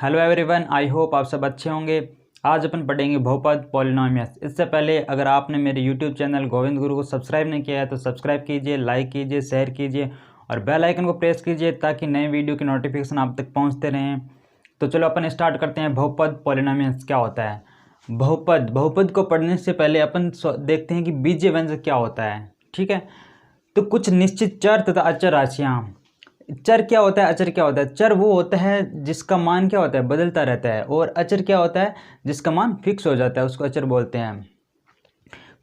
Hello everyone, I hope आप सब अच्छे होंगे। आज अपन पढ़ेंगे बहुपद पॉलिनोमियल्स। इससे पहले अगर आपने मेरे यूट्यूब चैनल गोविंद गुरु को सब्सक्राइब नहीं किया है तो सब्सक्राइब कीजिए, लाइक कीजिए, शेयर कीजिए और बेल आइकन को प्रेस कीजिए ताकि नए वीडियो की नोटिफिकेशन आप तक पहुंचते रहें। तो चलो अपन स्टार्ट करते हैं। बहुपद पॉलिनोमियल्स क्या होता है। बहुपद को पढ़ने से पहले अपन देखते हैं कि बीजीय व्यंजक क्या होता है। ठीक है, तो कुछ निश्चित चर तथा अचर राशियाँ। चर क्या होता है, अचर क्या होता है। चर वो होता है जिसका मान क्या होता है, बदलता रहता है, और अचर क्या होता है, जिसका मान फिक्स हो जाता है, उसको अचर बोलते हैं।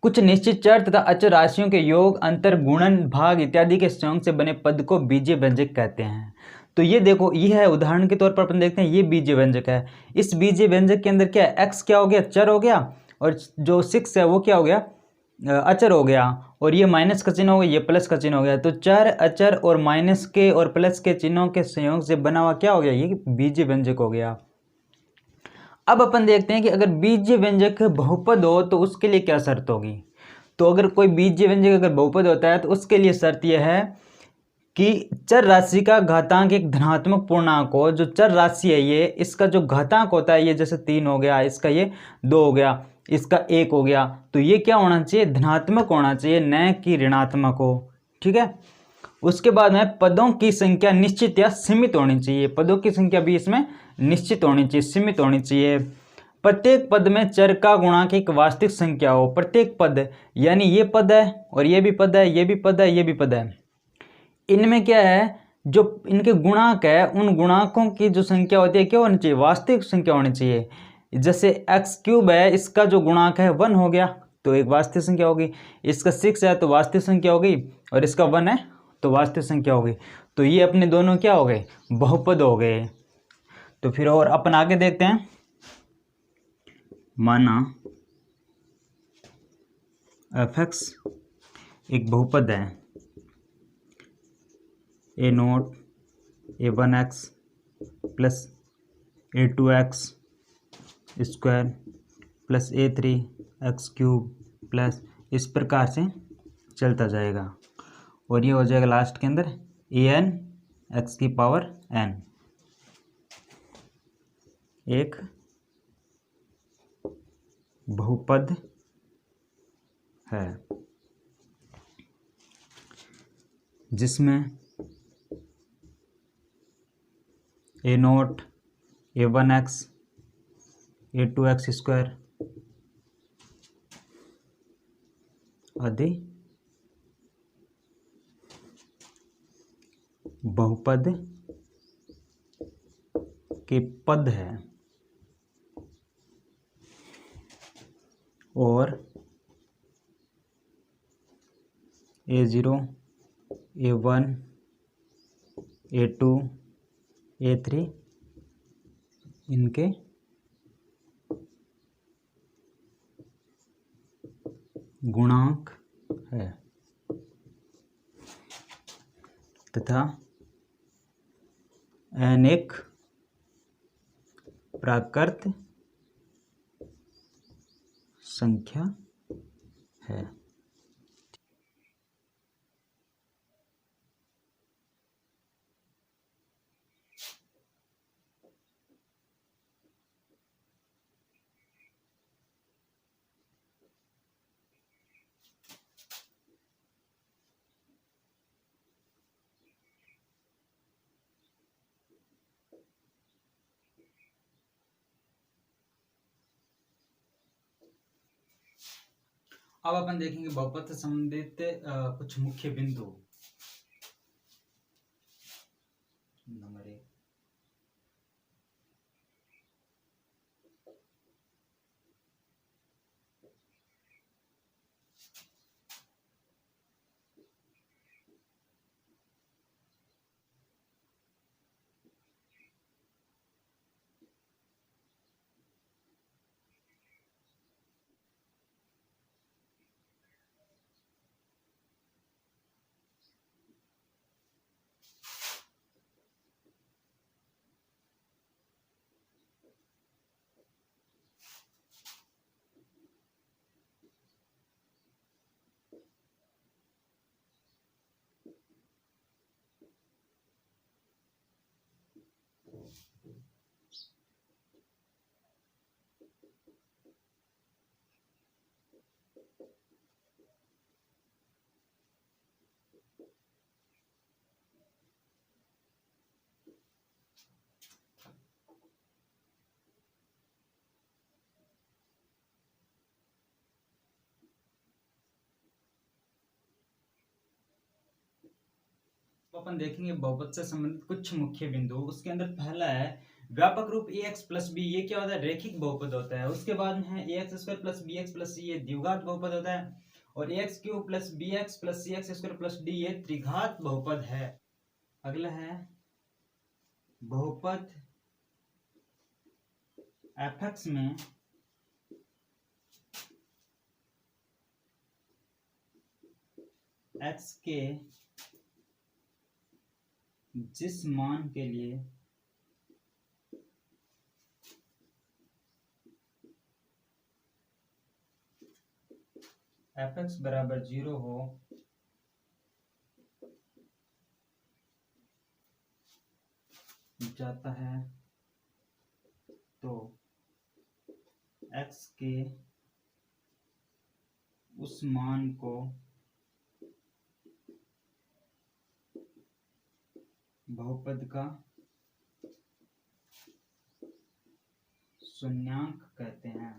कुछ निश्चित चर तथा अचर राशियों के योग, अंतर, गुणन, भाग इत्यादि के संयोग से बने पद को बीजीय व्यंजक कहते हैं। तो ये देखो, ये है उदाहरण के तौर पर अपन देखते हैं, ये बीजीय व्यंजक है। इस बीजीय व्यंजक के अंदर क्या है, एक्स क्या हो गया, चर हो गया, और जो 6 है वो क्या हो गया, अचर हो गया, और ये माइनस का चिन्ह हो गया, ये प्लस का चिन्ह हो गया। तो चर, अचर और माइनस के और प्लस के चिन्हों के संयोग से बना हुआ क्या हो गया, ये बीजीय व्यंजक हो गया। अब अपन देखते हैं कि अगर बीजीय व्यंजक बहुपद हो तो उसके लिए क्या शर्त होगी। तो अगर कोई बीजीय व्यंजक अगर बहुपद होता है तो उसके लिए शर्त यह है कि चर राशि का घातांक एक धनात्मक पूर्णांक हो। जो चर राशि है ये, इसका जो घातांक होता है, ये जैसे 3 हो गया, इसका ये 2 हो गया, इसका 1 हो गया, तो ये क्या होना चाहिए, धनात्मक होना चाहिए, न कि ऋणात्मक हो। ठीक है, उसके बाद में पदों की संख्या निश्चित या सीमित होनी चाहिए। पदों की संख्या भी इसमें निश्चित होनी चाहिए, सीमित होनी चाहिए। प्रत्येक पद में चर का गुणांक एक वास्तविक संख्या हो। प्रत्येक पद यानी ये पद है और ये भी पद है, ये भी पद है, ये भी पद है, इनमें क्या है, जो इनके गुणांक है, उन गुणांकों की जो संख्या होती है क्या होनी चाहिए, वास्तविक संख्या होनी चाहिए। जैसे एक्स क्यूब है, इसका जो गुणांक है 1 हो गया तो एक वास्तविक संख्या होगी, इसका 6 है तो वास्तविक संख्या होगी, और इसका 1 है तो वास्तविक संख्या होगी। तो ये अपने दोनों क्या हो गए, बहुपद हो गए। तो फिर और अपन आगे देखते हैं। माना एफ एक्स एक बहुपद है, A0 A1x plus A2x square plus A3x cube plus, इस प्रकार से चलता जाएगा, और ये हो जाएगा लास्ट के अंदर an x की पावर n। एक बहुपद है जिसमें A0 A1x A2x स्क्वायर आदि बहुपद के पद है, और A0 A1 A2 A3 इनके गुणांक है तथा n एक प्राकृत संख्या है। अब अपन देखेंगे बहुपद से संबंधित कुछ मुख्य बिंदु। नंबर 1, तो अपन देखेंगे बहुपद से संबंधित कुछ मुख्य बिंदु। उसके अंदर पहला है व्यापक रूप ax प्लस बी, ये क्या होता है, रैखिक बहुपद होता है। उसके बाद में है ax square plus bx plus c, ये द्विघात बहुपद होता है। और ax cube plus bx plus cx square plus d, ये त्रिघात बहुपद है। अगला है बहुपद fx में x के जिस मान के लिए fx बराबर 0 हो जाता है तो x के उस मान को बहुपद का शून्यांक कहते हैं।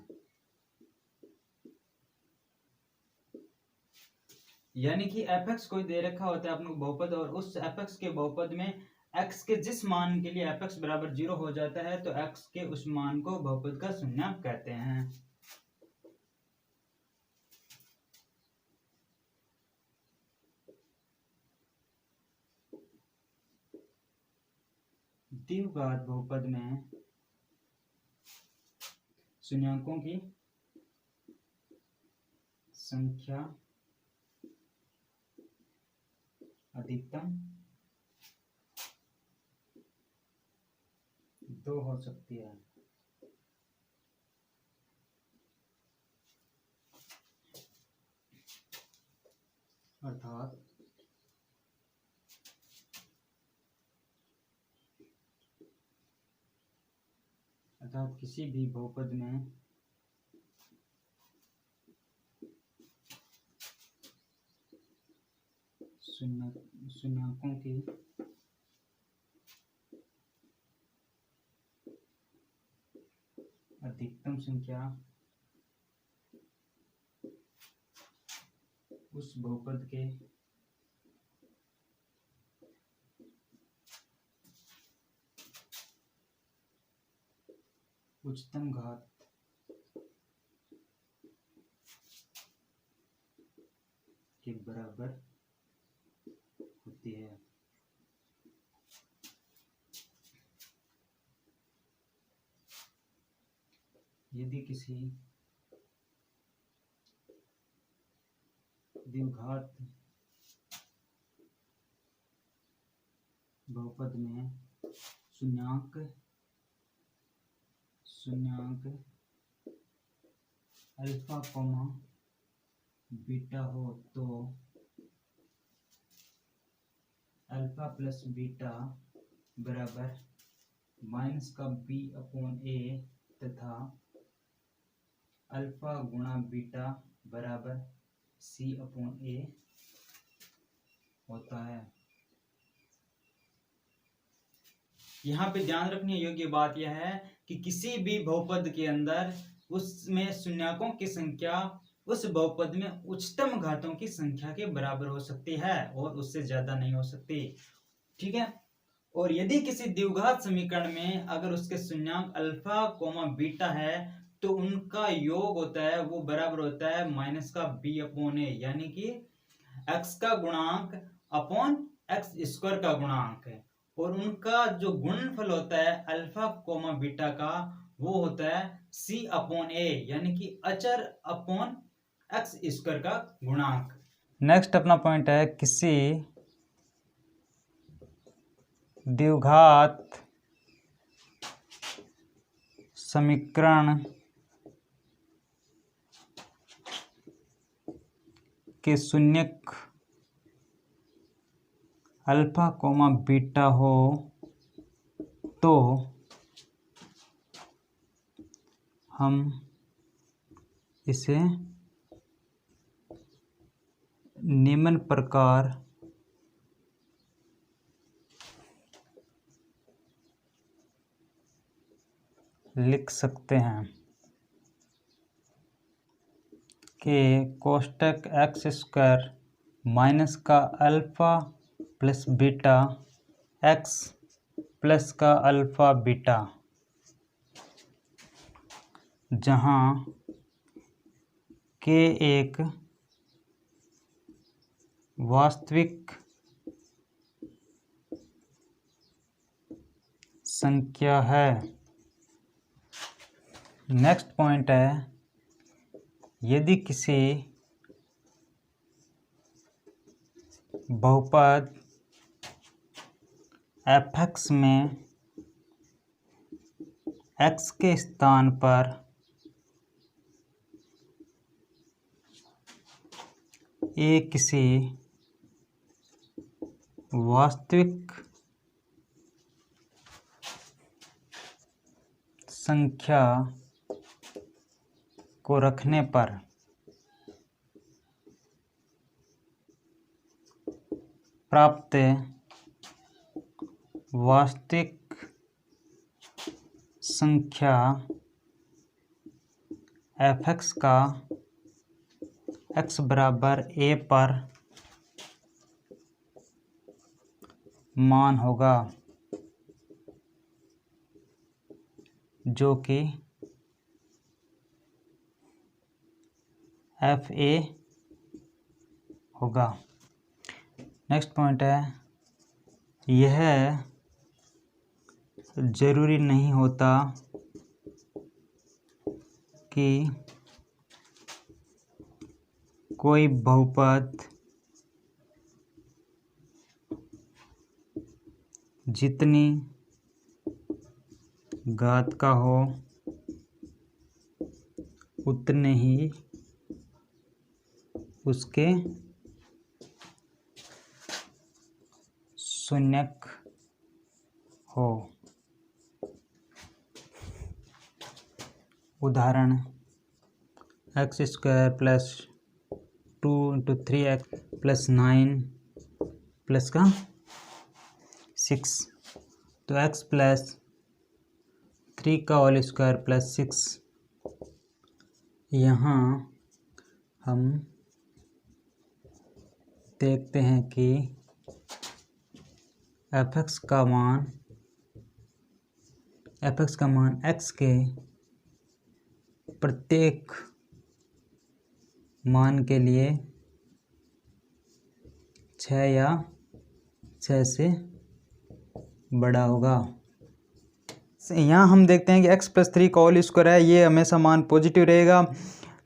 यानी कि fx कोई दे रखा होता है अपने बहुपद, और उस fx के बहुपद में x के जिस मान के लिए fx बराबर 0 हो जाता है तो x के उस मान को बहुपद का शून्यांक कहते हैं। द्विघात बहुपद में शून्यांकों की संख्या अधिकतम 2 हो सकती है। अर्थात किसी भी बहुपद में शून्यांकों की अधिकतम संख्या उस बहुपद के उच्चतम घात के बराबर होती है। यदि किसी द्विघात बहुपद में शून्यांक अल्फा कोमा बीटा हो तो अल्फा प्लस बीटा बराबर माइनस का b अपॉन a तथा अल्फा गुणा बीटा बराबर c अपॉन a होता है। यहाँ पे ध्यान रखने योग्य बात यह है कि किसी भी बहुपद के अंदर उसमें शून्यकों की संख्या उस बहुपद में उच्चतम घातों की संख्या के बराबर हो सकती है और उससे ज्यादा नहीं हो सकती। ठीक है। और यदि किसी द्विघात समीकरण में अगर उसके शून्यांक अल्फा कोमा बीटा है तो उनका योग होता है वो बराबर होता है माइनस का b अपॉन ए, यानी कि x का गुणांक अपॉन x स्क्वायर का गुणांक है। और उनका जो गुणनफल होता है अल्फा कोमा बीटा का वो होता है c अपॉन ए, यानी कि अचर अपॉन x स्क्वायर का गुणांक। नेक्स्ट अपना पॉइंट है किसी द्विघात समीकरण के शून्यक अल्फा कोमा बीटा हो तो हम इसे निम्न प्रकार लिख सकते हैं कि कोष्टक एक्स स्क्वायर माइनस का alpha plus beta x plus का अल्फ़ा बीटा, जहाँ के एक वास्तविक संख्या है। नेक्स्ट पॉइंट है, यदि किसी बहुपद f(x) में x के स्थान पर a किसी वास्तविक संख्या को रखने पर प्राप्त वास्तविक संख्या f(x) का x बराबर a पर मान होगा, जो कि fa होगा। नेक्स्ट पॉइंट है, यह जरूरी नहीं होता कि कोई बहुपद जितनी घात का हो उतने ही उसके शून्यक हो। उदाहरण, x² plus 2 into 3x plus 9 plus का 6, तो x प्लस 3 का होल स्क्वायर प्लस 6। यहाँ हम देखते हैं कि f(x) का मान x के प्रत्येक मान के लिए 6 या 6 से बड़ा होगा। यहाँ हम देखते हैं कि x प्लस 3 का होल स्क्वायर है, ये हमेशा मान पॉजिटिव रहेगा।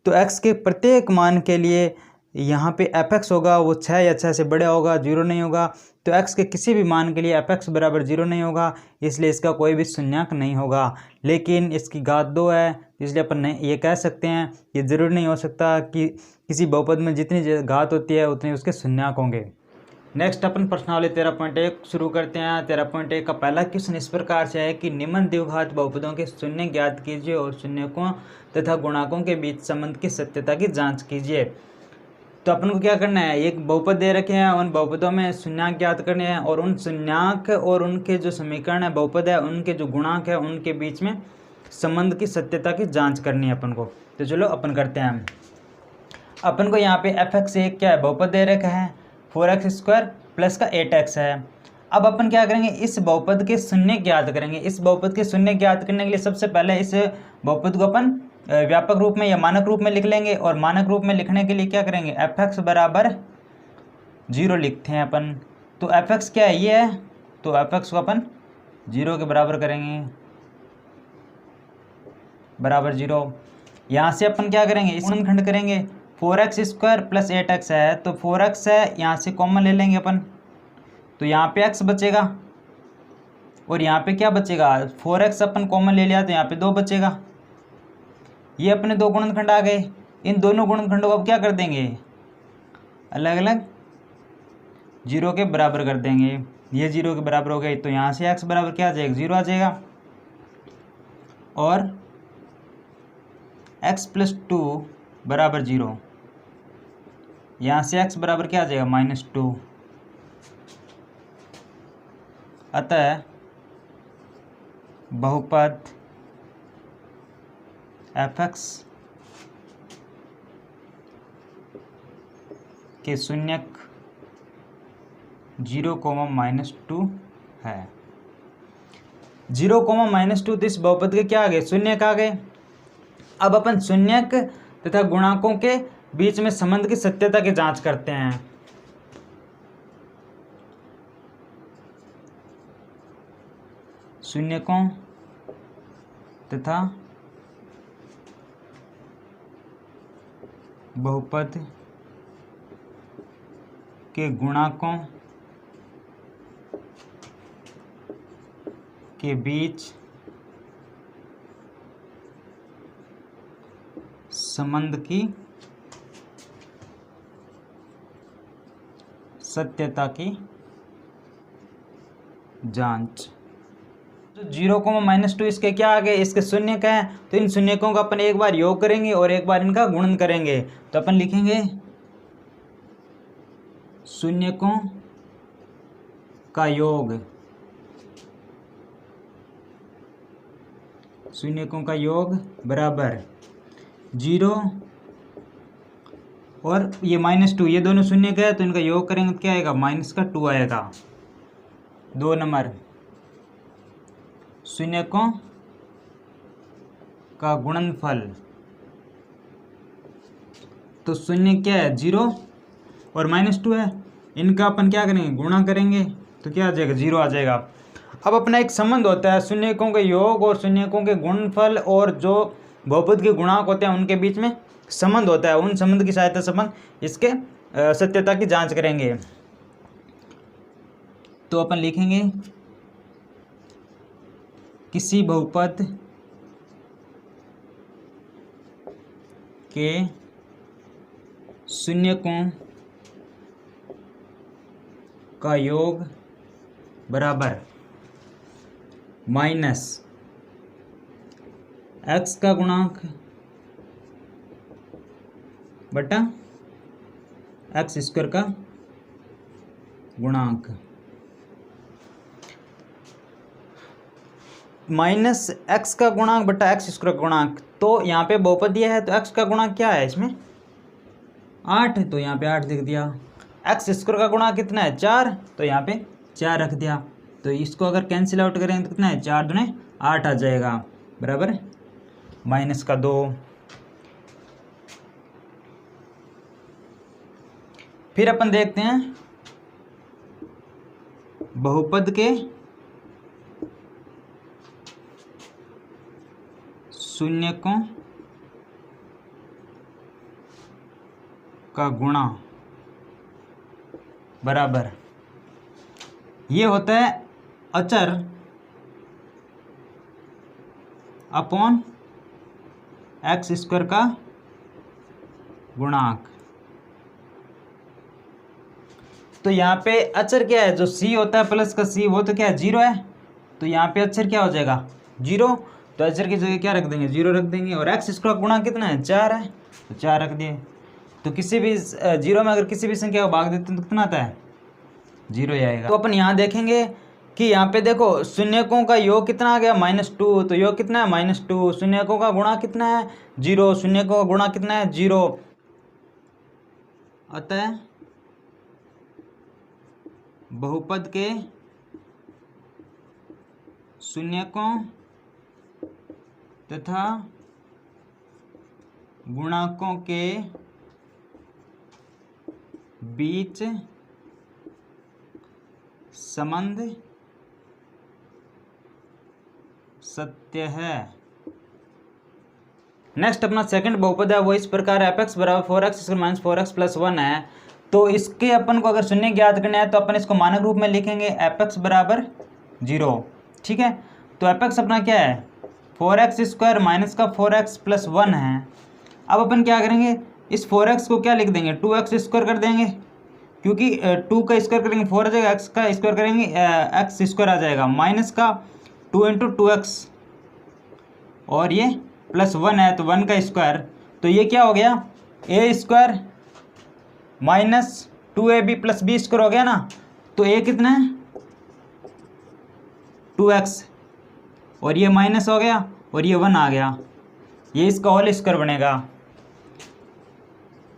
तो x के प्रत्येक मान के लिए यहाँ पे f(x) होगा वो 6 या 6 से बड़ा होगा, 0 नहीं होगा। तो x के किसी भी मान के लिए f(x) बराबर 0 नहीं होगा, इसलिए इसका कोई भी शून्यक नहीं होगा। लेकिन इसकी घात 2 है, इसलिए अपन ये कह सकते हैं ये ज़रूरी नहीं हो सकता कि किसी बहुपद में जितनी घात होती है उतने उसके शून्यक होंगे। नेक्स्ट अपन प्रश्नावली 13.1 शुरू करते हैं। 13.1 का पहला क्वेश्चन इस प्रकार से है कि निम्न द्विघात बहुपदों के शून्य ज्ञात कीजिए और शून्यकों तथा गुणाकों के बीच संबंध की सत्यता की जांच कीजिए। तो अपन को क्या करना है, एक बहुपद दे रखे हैं, उन बहुपदों में शून्यक ज्ञात करने हैं और उन शून्यक और उनके जो समीकरण है बहुपद है उनके जो गुणांक है उनके बीच में संबंध की सत्यता की जांच करनी है अपन को। तो चलो अपन करते हैं। अपन को यहाँ पे f(x) एक क्या है बहुपद दे रखा है, 4x² प्लस का 8x है। अब अपन क्या करेंगे, इस बहुपद के शून्य ज्ञात करेंगे। इस बहुपद के शून्य ज्ञात करने के लिए सबसे पहले इस बहुपद को अपन व्यापक रूप में या मानक रूप में लिख लेंगे। और मानक रूप में लिखने के लिए क्या करेंगे, f(x) बराबर 0 लिखते हैं अपन। तो f(x) क्या है, ये है, तो f(x) को अपन 0 के बराबर करेंगे, बराबर 0। यहाँ से अपन क्या करेंगे, इस गुणनखंड करेंगे। 4x² प्लस 8x है, तो 4x है, यहाँ से कॉमन ले लेंगे अपन, तो यहाँ पे x बचेगा और यहाँ पे क्या बचेगा, 4x अपन कॉमन ले लिया तो यहाँ पे 2 बचेगा। ये अपने दो गुणनखंड आ गए। इन दोनों गुणनखंडों को अब क्या कर देंगे, अलग अलग 0 के बराबर कर देंगे। ये 0 के बराबर हो गए, तो यहाँ से x बराबर क्या आ जाएगा, 0 आ जाएगा। और x प्लस 2 बराबर 0, यहाँ से x बराबर क्या आ जाएगा, -2। अतः बहुपद f(x) के शून्यक 0, है। 0, -2 तो इस बहुपद के क्या आ गए, शून्यक आ गए। अब अपन शून्यक तथा गुणांकों के बीच में संबंध की सत्यता की जांच करते हैं। शून्यकों तथा बहुपद के गुणांकों के बीच संबंध की सत्यता की जांच। तो 0, -2 इसके क्या आ गए, इसके शून्यक हैं, तो इन शून्यकों का अपन एक बार योग करेंगे और एक बार इनका गुणन करेंगे। तो अपन लिखेंगे शून्यकों का योग, शून्यकों का योग बराबर 0 और ये -2, ये दोनों शून्यक है, तो इनका योग करेंगे तो क्या आएगा, -2 आएगा। 2 नंबर शून्यकों का गुणनफल, तो शून्य क्या है, 0 और -2 है, इनका अपन क्या करेंगे, गुणा करेंगे तो क्या आ जाएगा, 0 आ जाएगा। अब अपना एक संबंध होता है शून्यकों के योग और शून्यकों के गुणनफल, और जो बहुपद के गुणांक होते हैं उनके बीच में संबंध होता है, उन संबंध की सहायता से अपन इसके सत्यता की जांच करेंगे। तो अपन लिखेंगे किसी बहुपद के शून्यकों का योग बराबर -x का गुणांक बटा x² का गुणांक। -x का गुणांक बटा x² का गुणांक, तो यहाँ पे बहुपद यह है तो x का गुणांक क्या है इसमें, 8 है, तो यहाँ पे 8 लिख दिया। x² का गुणांक कितना है, 4, तो यहाँ पे 4 रख दिया। तो इसको अगर कैंसिल आउट करेंगे तो कितना है, 4 दूने 8 आ जाएगा, बराबर -2। फिर अपन देखते हैं बहुपद के शून्यकों का गुणा बराबर, ये होता है अचर अपॉन x² का गुणांक। तो यहाँ पे अचर क्या है, जो c होता है प्लस का c, वो तो क्या है, 0 है, तो यहाँ पे अचर क्या हो जाएगा, 0, तो अचर की जगह क्या रख देंगे, 0 रख देंगे। और x² का गुणांक कितना है, 4 है, तो 4 रख दिए। तो किसी भी 0 में अगर किसी भी संख्या को भाग देते हैं तो कितना आता है, 0 ही आएगा। तो अपन यहाँ देखेंगे कि यहाँ पे देखो शून्यकों का योग कितना आ गया, -2, तो योग कितना है, -2, शून्यकों का गुणा कितना है, 0, शून्यकों का गुणा कितना है, 0। अतः बहुपद के शून्यकों तथा गुणांकों के बीच संबंध सत्य है। नेक्स्ट अपना सेकंड बहुपद है, वो इस प्रकार f(x) बराबर 4x² - 4x + 1 है। तो इसके अपन को अगर शून्य ज्ञात करना है तो अपन इसको मानक रूप में लिखेंगे f(x) बराबर 0, ठीक है। तो f(x) अपना क्या है, 4x² माइनस का 4x + 1 है। अब अपन क्या करेंगे, इस 4x को क्या लिख देंगे, 2x² कर देंगे, क्योंकि 2 का स्क्वायर करेंगे 4 आ जाएगा, x का स्क्वायर करेंगे x² आ जाएगा, माइनस का 2 × 2x, और ये +1 है तो 1 का स्क्वायर, तो ये क्या हो गया, a² माइनस 2ab + b² हो गया ना। तो a कितना है, 2x, और ये माइनस हो गया और ये 1 आ गया, ये इसका होल स्क्वायर बनेगा।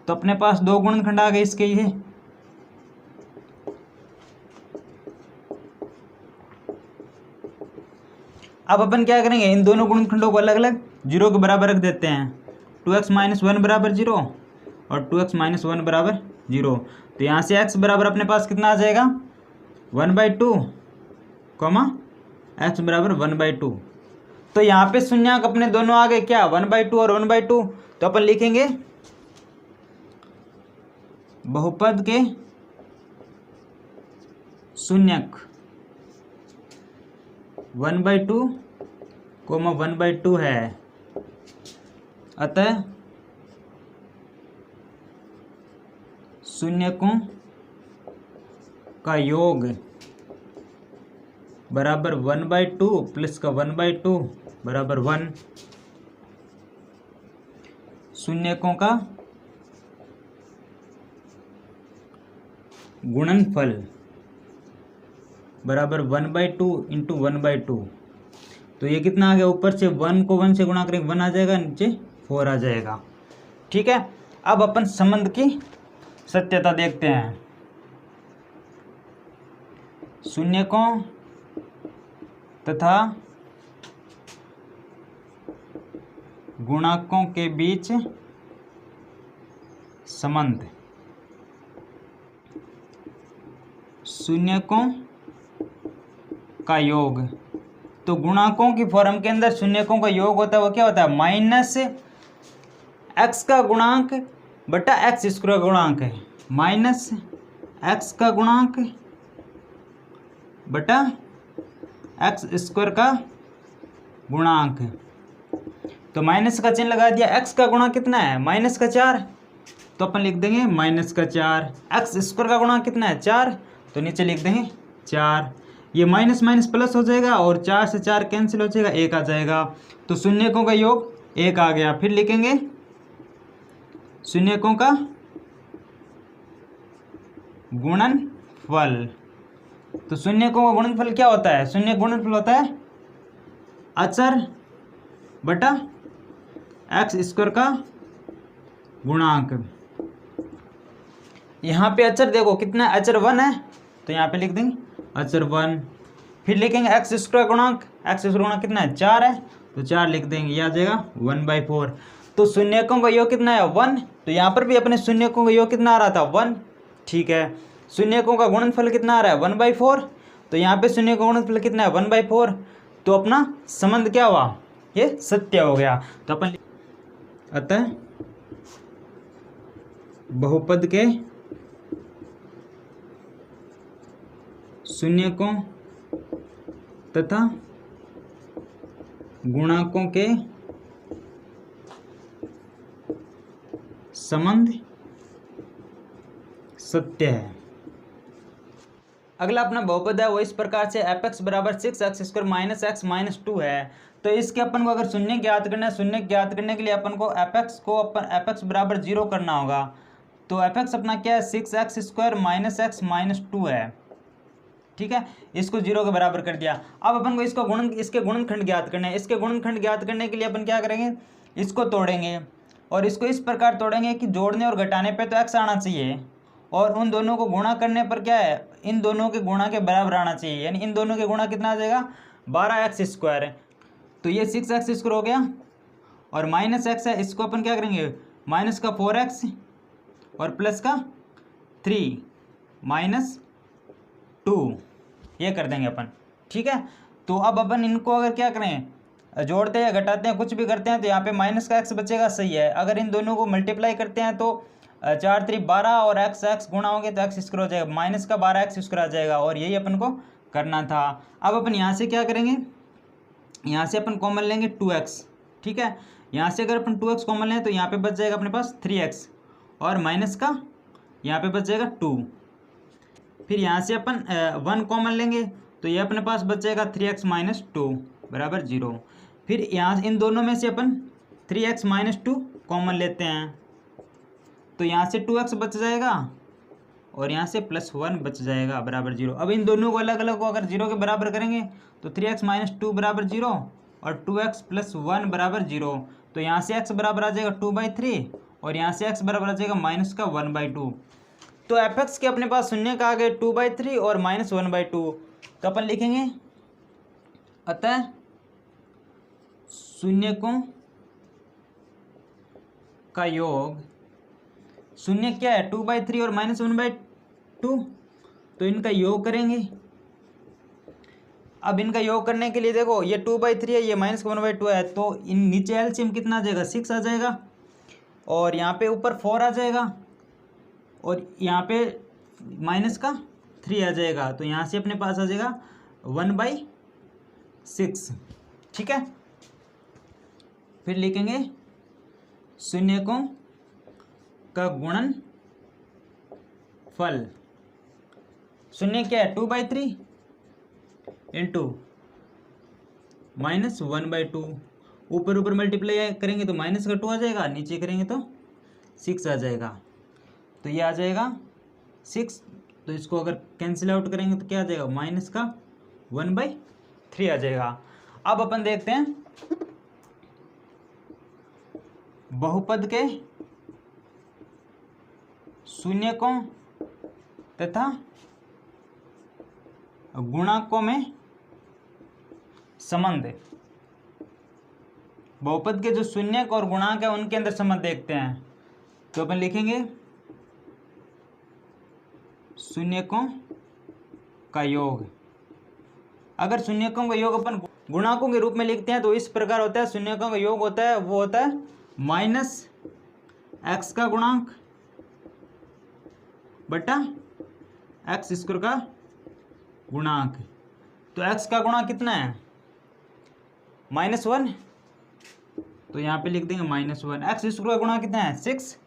तो अपने पास 2 गुणनखंड आ गए इसके, ये अब अपन क्या करेंगे, इन दोनों गुणनखंडों को अलग अलग 0 के बराबर रख देते हैं। 2x - 1 बराबर 0 और 2x - 1 बराबर 0। तो यहाँ से x बराबर अपने पास कितना आ जाएगा 1/2 कॉमा x बराबर 1/2। तो यहाँ पे शून्यक अपने दोनों आ गए क्या 1/2 और 1/2। तो अपन लिखेंगे बहुपद के शून्यक 1/2 कोमा 1/2 है, अतः शून्यकों का योग बराबर 1/2 प्लस का 1/2 बराबर 1। शून्यकों का गुणनफल बराबर 1/2 इंटू 1/2। तो ये कितना आ गया, ऊपर से 1 को 1 से गुणा करेंगे 1 आ जाएगा, नीचे 4 आ जाएगा। ठीक है, अब अपन संबंध की सत्यता देखते हैं। शून्यकों तथा गुणांकों के बीच संबंध। शून्यकों का योग, तो गुणांकों की फॉर्म के अंदर शून्यकों का योग होता है, वो क्या होता है माइनस एक्स का गुणांक बटा एक्स स्क्वायर गुणांक है, माइनस एक्स का गुणांक बटा एक्स स्क्वायर का गुणांक। तो माइनस का चिन्ह लगा दिया, एक्स का गुणांक कितना है माइनस का 4, तो अपन लिख देंगे माइनस का 4। एक्स स्क्वायर का गुणांक कितना है 4, तो नीचे लिख देंगे 4। ये माइनस माइनस प्लस हो जाएगा और 4 से 4 कैंसिल हो जाएगा, 1 आ जाएगा। तो शून्यकों का योग 1 आ गया। फिर लिखेंगे शून्यकों का गुणनफल। तो शून्यकों का गुणनफल क्या होता है, शून्य गुणनफल होता है अचर बटा एक्स स्क्वायर का गुणांक। यहाँ पे अचर देखो कितना, अचर 1 है, तो यहाँ पे लिख देंगे अचर 1। फिर लिखेंगे एक्स स्क्वायर गुणांक, एक्स स्क्वायर गुणांक कितना है 4 है, तो 4 लिख देंगे, यह आ जाएगा 1/4। तो शून्यकों का योग कितना है 1, तो यहाँ पर भी अपने शून्यकों का योग कितना आ रहा था 1। ठीक है, शून्यकों का गुणनफल कितना आ रहा है 1/4, तो यहाँ पे शून्य का गुणनफल कितना है 1/4। तो अपना संबंध क्या हुआ, ये सत्य हो गया। तो अपन अतः बहुपद के शून्यकों तथा गुणांकों के संबंध सत्य है। अगला अपना बहुपद है वो इस प्रकार से f(x) बराबर 6x² माइनस x माइनस 2 है। तो इसके अपन को अगर शून्य ज्ञात करना है, शून्य ज्ञात करने के लिए अपन को f(x) बराबर 0 करना होगा। तो f(x) अपना क्या है 6x² माइनस x माइनस 2 है। ठीक है, इसको 0 के बराबर कर दिया। अब अपन को इसके गुणनखंड ज्ञात करना है। इसके गुणनखंड ज्ञात करने के लिए अपन क्या करेंगे, इसको तोड़ेंगे और इसको इस प्रकार तोड़ेंगे कि जोड़ने और घटाने पे तो x आना चाहिए और उन दोनों को गुणा करने पर क्या है, इन दोनों के गुणा के बराबर आना चाहिए। यानी इन दोनों के गुणा कितना आ जाएगा 12x²। तो ये 6x² हो गया और माइनस x है, इसको अपन क्या करेंगे माइनस का 4x और प्लस का 3 माइनस 2 ये कर देंगे अपन। ठीक है, तो अब अपन इनको अगर क्या करें जोड़ते हैं या घटाते हैं कुछ भी करते हैं तो यहाँ पे माइनस का x बचेगा, सही है। अगर इन दोनों को मल्टीप्लाई करते हैं तो 4 3 12 और x गुणा होंगे तो x² हो जाएगा, माइनस का 12x² आ जाएगा और यही अपन को करना था। अब अपन यहाँ से क्या करेंगे, यहाँ से अपन कॉमन लेंगे 2x। ठीक है, यहाँ से अगर अपन 2x कॉमन लें तो यहाँ पे बच जाएगा अपने पास 3x और माइनस का यहाँ पे बच जाएगा 2। फिर यहाँ से अपन 1 कॉमन लेंगे तो ये अपने पास बच जाएगा 3x माइनस 2 बराबर 0। फिर यहाँ इन दोनों में से अपन 3x माइनस 2 कॉमन लेते हैं तो यहाँ से 2x बच जाएगा और यहाँ से +1 बच जाएगा बराबर 0। अब इन दोनों को अलग अलग को अगर 0 के बराबर करेंगे तो 3x माइनस 2 बराबर 0 और 2x + 1 बराबर 0। तो यहाँ से x बराबर आ जाएगा 2/3 और यहाँ से x बराबर आ जाएगा माइनस का 1/2। तो f(x) के अपने पास शून्य का आ गए 2/3 और -1/2। तो अपन लिखेंगे अतः शून्यकों का योग, शून्य क्या है 2/3 और -1/2, तो इनका योग करेंगे। अब इनका योग करने के लिए देखो ये 2/3 है, ये -1/2 है, तो इन नीचे एलसीएम कितना आ जाएगा 6 आ जाएगा, और यहाँ पे ऊपर 4 आ जाएगा, और यहाँ पे -3 आ जाएगा, तो यहाँ से अपने पास आ जाएगा 1/6। ठीक है, फिर लिखेंगे शून्यकों का गुणनफल। शून्य क्या है 2/3 इंटू -1/2, ऊपर ऊपर मल्टीप्लाई करेंगे तो माइनस का 2 आ जाएगा, नीचे करेंगे तो 6 आ जाएगा, तो ये आ जाएगा 6। तो इसको अगर कैंसिल आउट करेंगे तो क्या आ जाएगा -1/3 आ जाएगा। अब अपन देखते हैं बहुपद के शून्यकों तथा गुणांकों में संबंध। बहुपद के जो शून्यक और गुणांक है उनके अंदर संबंध देखते हैं। तो अपन लिखेंगे शून्यकों का योग। अगर शून्यकों का योग अपन गुणांकों के रूप में लिखते हैं तो इस प्रकार होता है, शून्यकों का योग होता है वो होता है -x का गुणांक बटा x² का गुणांक। तो x का गुणांक कितना है -1, तो यहाँ पे लिख देंगे -1। x² का गुणांक कितना है 6,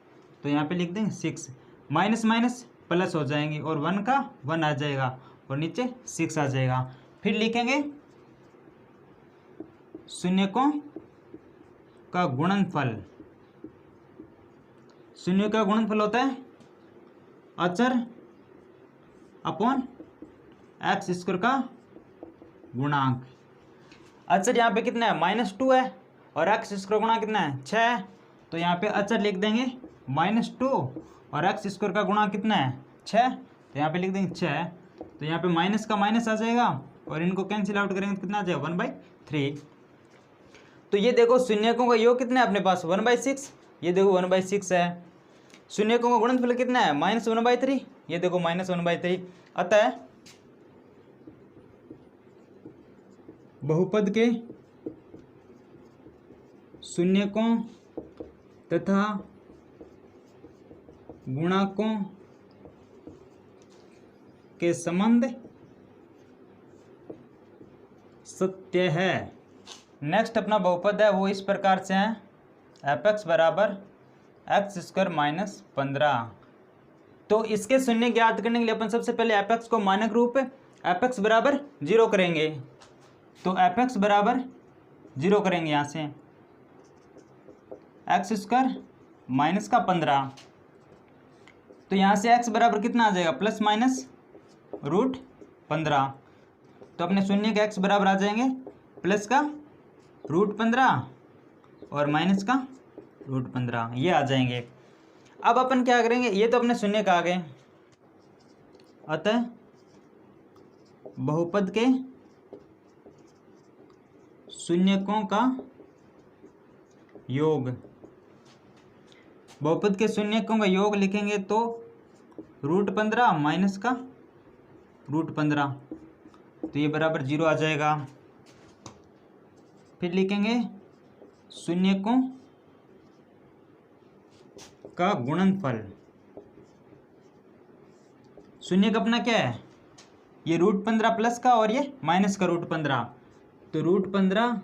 तो यहाँ पे लिख देंगे 6। माइनस माइनस प्लस हो जाएंगे और 1 का 1 आ जाएगा और नीचे 6 आ जाएगा। फिर लिखेंगे शून्यकों का गुणनफल। शून्य का गुणनफल होता है अचर अपॉन x² का गुणांक। अचर यहाँ पे कितना है -2 है और x² गुणांक कितना है 6 है, तो यहाँ पे अचर लिख देंगे -2 और x² का गुणांक कितना है 6, तो यहाँ पे लिख देंगे 6। तो यहाँ पे माइनस का माइनस आ जाएगा और इनको कैंसिल आउट करेंगे तो कितना आ जाएगा 1/3। तो ये देखो शून्यकों का योग कितना है अपने पास 1/6, ये देखो 1/6 है। शून्यकों का गुणनफल कितना है -1/3, ये देखो -1/3। अतः बहुपद के शून्यकों तथा गुणांकों के संबंध सत्य है। नेक्स्ट अपना बहुपद है वो इस प्रकार से है f(x) बराबर x² - 15। तो इसके शून्य ज्ञात करने के लिए अपन सबसे पहले f(x) को मानक रूप f(x) बराबर 0 करेंगे। तो f(x) बराबर 0 करेंगे यहाँ से x² माइनस का 15। तो यहाँ से x बराबर कितना आ जाएगा ±√15। तो अपने शून्य के x बराबर आ जाएंगे प्लस का √15 और माइनस का √15, ये आ जाएंगे। अब अपन क्या करेंगे, ये तो अपने शून्य का आ गए। अतः बहुपद के शून्यकों का योग, बहुपद के शून्यकों का योग लिखेंगे तो √15 माइनस का √15, तो ये बराबर 0 आ जाएगा। फिर लिखेंगे शून्यकों का गुणनफल। शून्य का अपना क्या है, ये √15 प्लस का और ये माइनस का √15, तो √15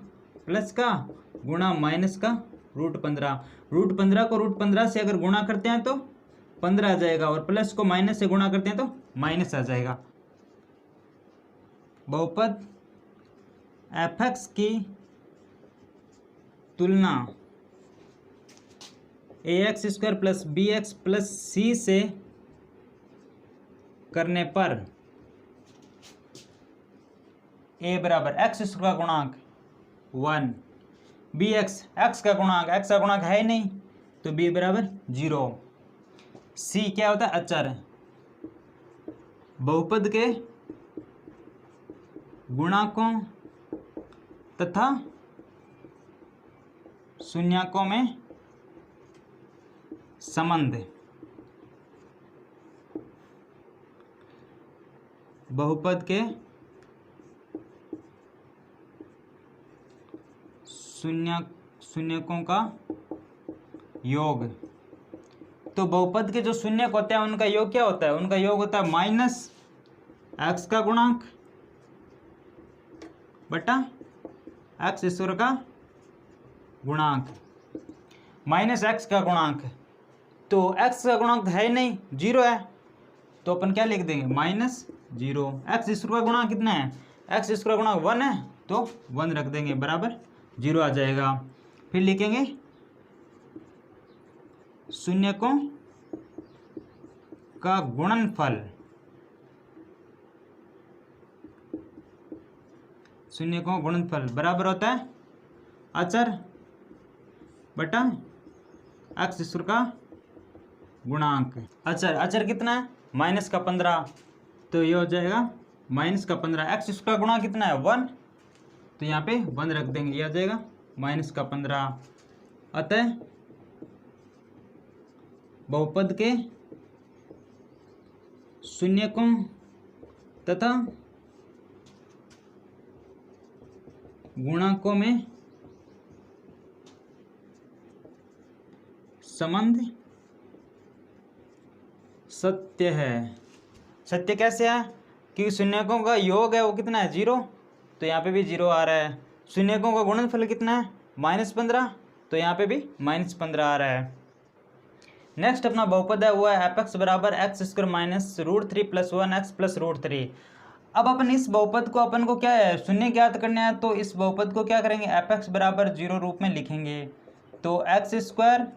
प्लस का गुणा माइनस का √15। √15 को √15 से अगर गुणा करते हैं तो 15 आ जाएगा और प्लस को माइनस से गुणा करते हैं तो माइनस आ जाएगा। बहुपद f(x) की तुलना ax² + bx + c से करने पर a बराबर x² का गुणांक 1, bx x का गुणांक, x का गुणांक है ही नहीं तो b बराबर 0, c क्या होता है अचर। बहुपद के गुणांकों तथा शून्यकों में संबंध, बहुपद के शून्यकों का योग। तो बहुपद के जो शून्यक होते हैं उनका योग क्या होता है? उनका योग होता है माइनस एक्स का गुणांक बटा एक्स स्क्वायर का गुणांक, माइनस एक्स का गुणांक। तो एक्स का गुणांक है ही नहीं, जीरो है, तो अपन क्या लिख देंगे? Minus zero. एक्स स्क्वायर का गुणांक कितना है? एक्स स्क्वायर गुणांक 1 है, तो 1 रख देंगे, बराबर जीरो आ जाएगा। फिर लिखेंगे शून्यकों का गुणनफल, शून्यकों का गुणनफल बराबर होता है अचर बटा एक्स स्क्वायर का गुणांक। अचर कितना है? माइनस का 15, तो ये हो जाएगा माइनस का 15। एक्स स्क्वायर का गुणांक कितना है? 1, तो यहाँ पे 1 रख देंगे, ये आ जाएगा माइनस का 15। अतः बहुपद के शून्यकों तथा गुणांकों में संबंध सत्य है। सत्य कैसे है? क्योंकि शून्यकों का योग है वो कितना है? जीरो, तो यहाँ पे भी जीरो आ रहा है। शून्यकों का गुणनफल कितना है? -15, तो यहाँ पे भी -15 आ रहा है। नेक्स्ट अपना बहुपद है वो है एफ एक्स बराबर एक्स स्क्वायर माइनस √3 + 1x + √3। अब अपन इस बहुपद को, अपन को क्या है? शून्य ज्ञात करना है, तो इस बहुपद को क्या करेंगे? एफ एक्स बराबर 0 रूप में लिखेंगे। तो एक्स स्क्वायर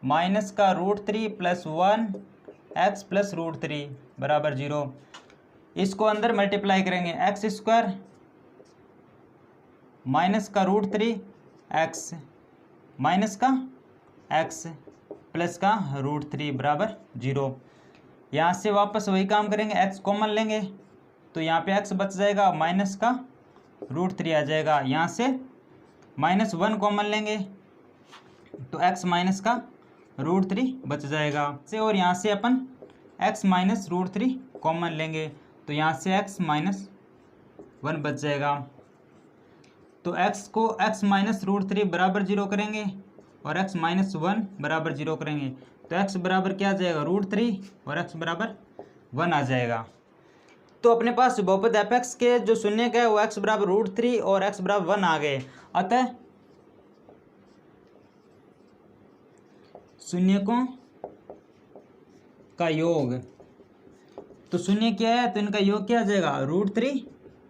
माइनस का √3 + 1x + √3 बराबर 0। इसको अंदर मल्टीप्लाई करेंगे, एक्स स्क्वायर माइनस का √3 x माइनस का x प्लस का √3 बराबर 0। यहाँ से वापस वही काम करेंगे, x कॉमन लेंगे, तो यहाँ पे x बच जाएगा, माइनस का √3 आ जाएगा। यहाँ से -1 कॉमन लेंगे, तो x माइनस का √3 बच जाएगा से, और यहाँ से अपन x माइनस √3 कॉमन लेंगे, तो यहाँ से x माइनस 1 बच जाएगा। तो x को x माइनस √3 बराबर 0 करेंगे और x माइनस 1 बराबर 0 करेंगे, तो x बराबर क्या आ जाएगा? √3 और x बराबर 1 आ जाएगा। तो अपने पास बहुपद एफ एक्स के जो शून्यक है वो x बराबर √3 और x बराबर 1 आ गए। अतः शून्यकों का योग, तो शून्य क्या है? तो इनका योग क्या आ जाएगा? √3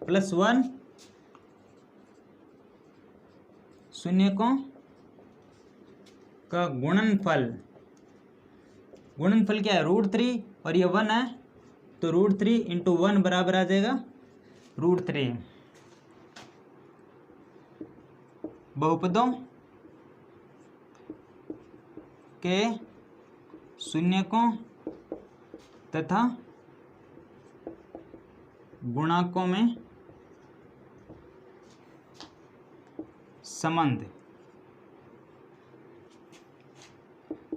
+ 1। शून्यकों का गुणनफल, गुणनफल क्या है? √3 और ये 1 है, तो √3 × 1 बराबर आ जाएगा √3। बहुपदों के शून्यकों तथा गुणांकों में संबंध।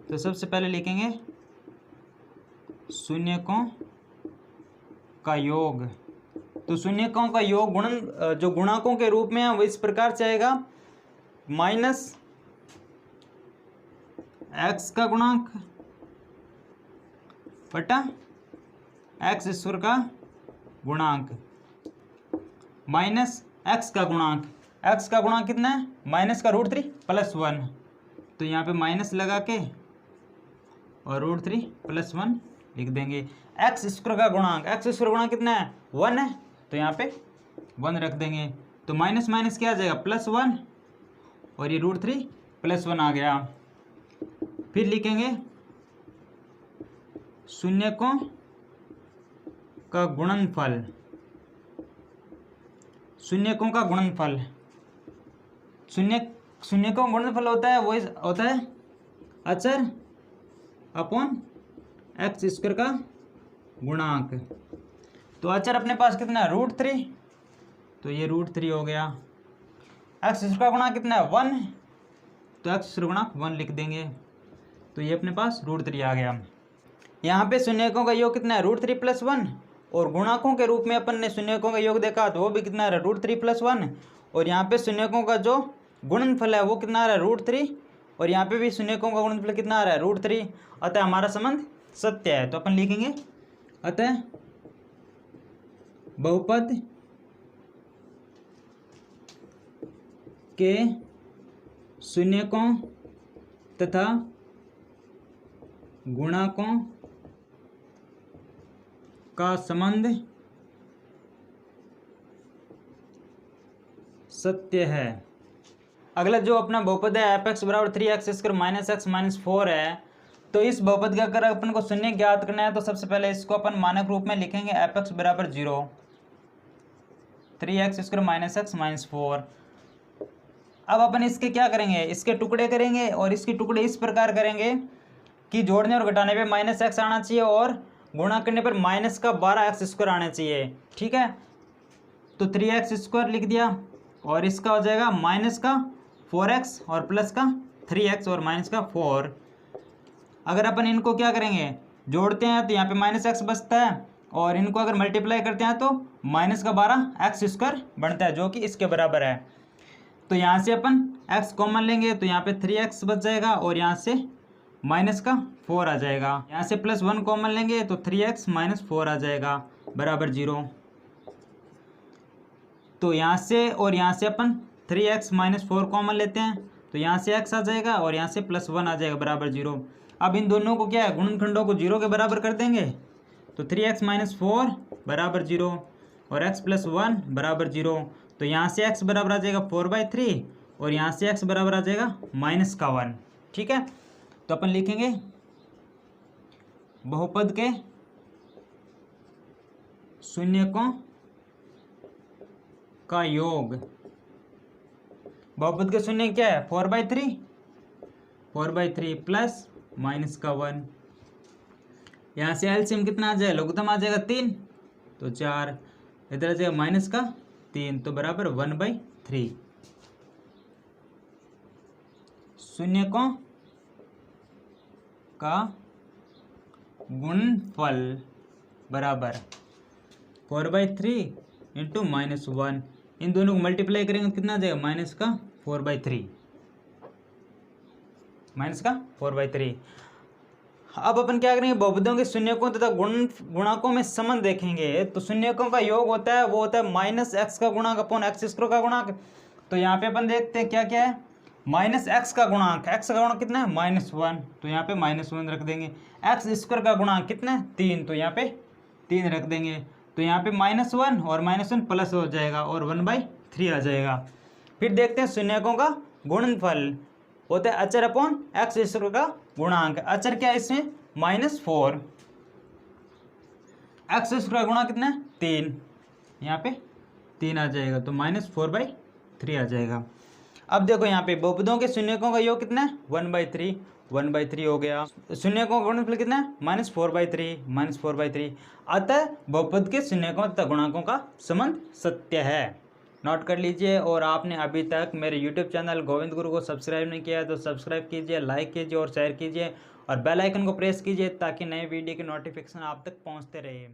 तो सबसे पहले लिखेंगे शून्यकों का योग। तो शून्यकों का योग गुणन जो गुणांकों के रूप में है वो इस प्रकार से आएगा, माइनस एक्स का गुणांक बटा एक्स स्क्वायर का गुणांक माइनस एक्स का गुणांक। एक्स का गुणांक कितना है? माइनस का √3 + 1, तो यहाँ पे माइनस लगा के और √3 + 1 लिख देंगे। एक्स स्क्वायर का गुणांक, एक्स स्क्वायर गुणांक कितना है? 1 है, तो यहाँ पे 1 रख देंगे, तो माइनस माइनस क्या आ जाएगा? +1, और ये √3 + 1 आ गया। फिर लिखेंगे शून्यकों का गुणनफल, शून्यकों का गुणनफल। शून्यकों का गुणनफल होता है वो होता है अचर अपॉन एक्स स्क्वायर का गुणांक। तो अचर अपने पास कितना है? √3, तो ये √3 हो गया। एक्स स्क्वायर का गुणांक कितना है? 1, तो x गुणा 1 लिख देंगे, तो ये अपने पास √3 आ गया। यहाँ पे शून्यकों का योग कितना है √3 + 1, और गुणाकों के रूप में अपन ने शून्यकों का योग देखा तो वो भी कितना है √3 + 1, और यहाँ पे शून्यकों का जो गुणनफल है वो कितना आ रहा है √3, और यहाँ पे भी शून्यकों का गुणनफल कितना आ रहा है √3, अतः हमारा संबंध सत्य है। तो अपन लिखेंगे अतः बहुपद के शून्यकों तथा गुणाकों का संबंध सत्य है। अगला जो अपना बहुपद है f(x) = 3x² - x - 4 है, तो इस बहुपद का अगर अपन को शून्य ज्ञात करना है तो सबसे पहले इसको अपन मानक रूप में लिखेंगे f(x) = 0, 3x² - x - 4। अब अपन इसके क्या करेंगे, इसके टुकड़े करेंगे, और इसके टुकड़े इस प्रकार करेंगे कि जोड़ने और घटाने पे -x आना चाहिए और गुणा करने पर -12x² आना चाहिए। ठीक है, तो 3x² लिख दिया, और इसका हो जाएगा -4x और +3x और -4। अगर अपन इनको क्या करेंगे, जोड़ते हैं तो यहाँ पे -x बचता है, और इनको अगर मल्टीप्लाई करते हैं तो -12x² बनता है, जो कि इसके बराबर है। तो यहाँ से अपन x कॉमन लेंगे तो यहाँ पे 3x बच जाएगा, और यहाँ से -4 आ जाएगा। यहाँ से +1 कॉमन लेंगे तो 3x - 4 आ जाएगा बराबर 0। तो यहाँ से और यहाँ से अपन 3x - 4 कॉमन लेते हैं, तो यहाँ से x आ जाएगा और यहाँ से +1 आ जाएगा बराबर 0। अब इन दोनों को क्या है, गुणनखंडों को 0 के बराबर कर देंगे, तो 3x - 4 बराबर 0 और x + 1 बराबर 0। तो यहाँ से x बराबर आ जाएगा 4/3, और यहाँ से x बराबर आ जाएगा -1। ठीक है, तो अपन लिखेंगे बहुपद के शून्यकों का योग। बहुपद के शून्य क्या है 4/3 प्लस -1। यहाँ से एलसीएम कितना आ जाएगा, लघुत्तम आ जाएगा 3, तो 4, इधर आ जाएगा -3, तो बराबर 1/3। शून्यकों का गुणनफल बराबर 4/3 × -1। इन दोनों को मल्टीप्लाई करेंगे तो कितना आ जाएगा -4/3। अब अपन क्या करेंगे, बहुपदों के शून्यकों तथा गुणाकों में संबंध देखेंगे। तो शून्यकों का योग होता है वो होता है -x का गुणांक अपॉन x² का गुणांक। तो यहाँ पे अपन देखते हैं क्या क्या है, -x का गुणांक, x का गुणांक कितना है -1, तो यहाँ पे -1 रख देंगे। x² का गुणांक कितना है 3, तो यहाँ पे 3 रख देंगे। तो यहाँ पे -1 और -1 प्लस हो जाएगा और 1/3 आ जाएगा। फिर देखते हैं शून्यकों का गुणनफल होता है अचर अपॉन x² का गुणांक। अचर क्या है इसमें -4, x² का गुणांक कितना है 3, यहाँ पे 3 आ जाएगा, तो -4/3 आ जाएगा। अब देखो यहाँ पे बहुपदों के शून्यकों का योग कितना है 1/3 हो गया। शून्यकों का गुणनफल कितना है -4/3। अतः बहुपद के शून्यकों तथा गुणांकों का संबंध सत्य है। नोट कर लीजिए। और आपने अभी तक मेरे YouTube चैनल गोविंद गुरु को सब्सक्राइब नहीं किया है तो सब्सक्राइब कीजिए, लाइक कीजिए और शेयर कीजिए, और बेल आइकन को प्रेस कीजिए ताकि नए वीडियो के नोटिफिकेशन आप तक पहुंचते रहे।